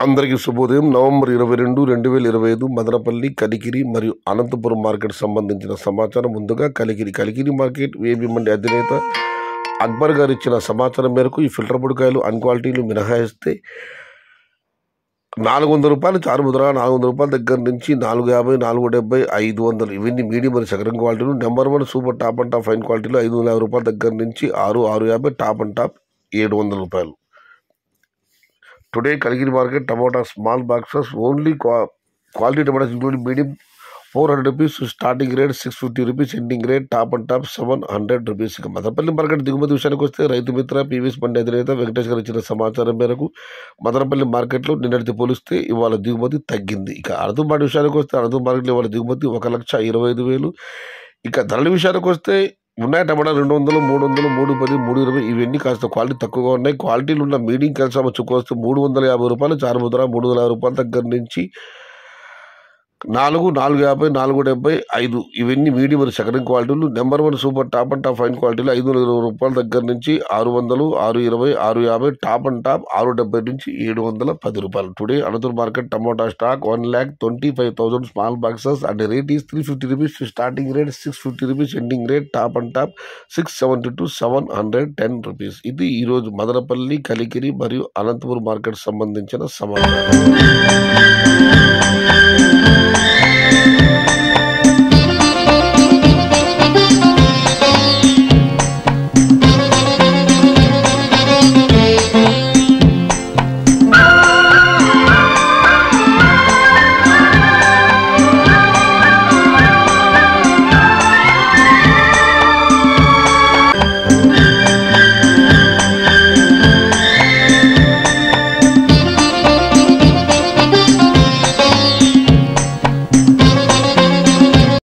అందరికీ శుభోదయం. నవంబర్ 22, 2025 మదనపల్లి, కలికిరి మరియు అనంతపురం మార్కెట్ సంబంధించిన సమాచారం. ముందుగా కలికిరి మార్కెట్ వేబీ మండి అధినేత అక్బర్ గారు ఇచ్చిన సమాచారం మేరకు ఈ ఫిల్టర్ పొడికాయలు అన్క్వాలిటీలు మినహాయిస్తే 400 రూపాయలు చారుముద్ర, 400 రూపాయల దగ్గర నుంచి 450, 470, 500 ఇవన్నీ మీడియం మరియు సగరం క్వాలిటీలు. Number 1 super top and top fine క్వాలిటీలు 550 రూపాయల దగ్గర నుంచి 650, టాప్ అండ్ టాప్ 700 రూపాయలు. Today, Kalgiri market tomato small boxes only quality tomatoes including medium 400 rupees starting rate 650 rupees ending rate top and top 700 rupees. ఇక Madanapalle market దిగుమతి విషయానికి వస్తే Rythu Mitra PVS మండి అధినేత వెంకటేష్ గారు ఇచ్చిన సమాచారం మేరకు మదనపల్లి మార్కెట్లో నిన్నటితో పోలిస్తే ఇవాళ దిగుమతి తగ్గింది. ఇక అనంతపురం విషయానికి వస్తే అనంతపురం మార్కెట్లో ఇవాళ దిగుమతి 1,25,000. ఇక ధరల విషయానికి వస్తే ఉన్నాయి టమాటా 200, 300, 310, 320 ఇవన్నీ కాస్త క్వాలిటీ తక్కువగా ఉన్నాయి. క్వాలిటీలు ఉన్న మీడియం కలిసి చుక్కొస్తే 350 రూపాయలు చారుముద్ర, 350 రూపాయల దగ్గర నుంచి 4, 450, 470, 5 ఇవన్నీ మీడియం మరియు సెకండ్ క్వాలిటీలు. Number 1 super top and top fine క్వాలిటీలు 520 రూపాయల దగ్గర నుంచి 600, 620, 650 టాప్ అండ్ టాప్ 670 నుంచి 710 రూపాయలు. Today Anantapur market tomato stock 1,25,000 small boxes and rate is 350 rupees starting rate 650 rupees ending rate top and top 670 to 710 rupees. ఇది ఈరోజు మదనపల్లి, కలికిరి మరియు అనంతపురం మార్కెట్ సంబంధించిన సమాచారం.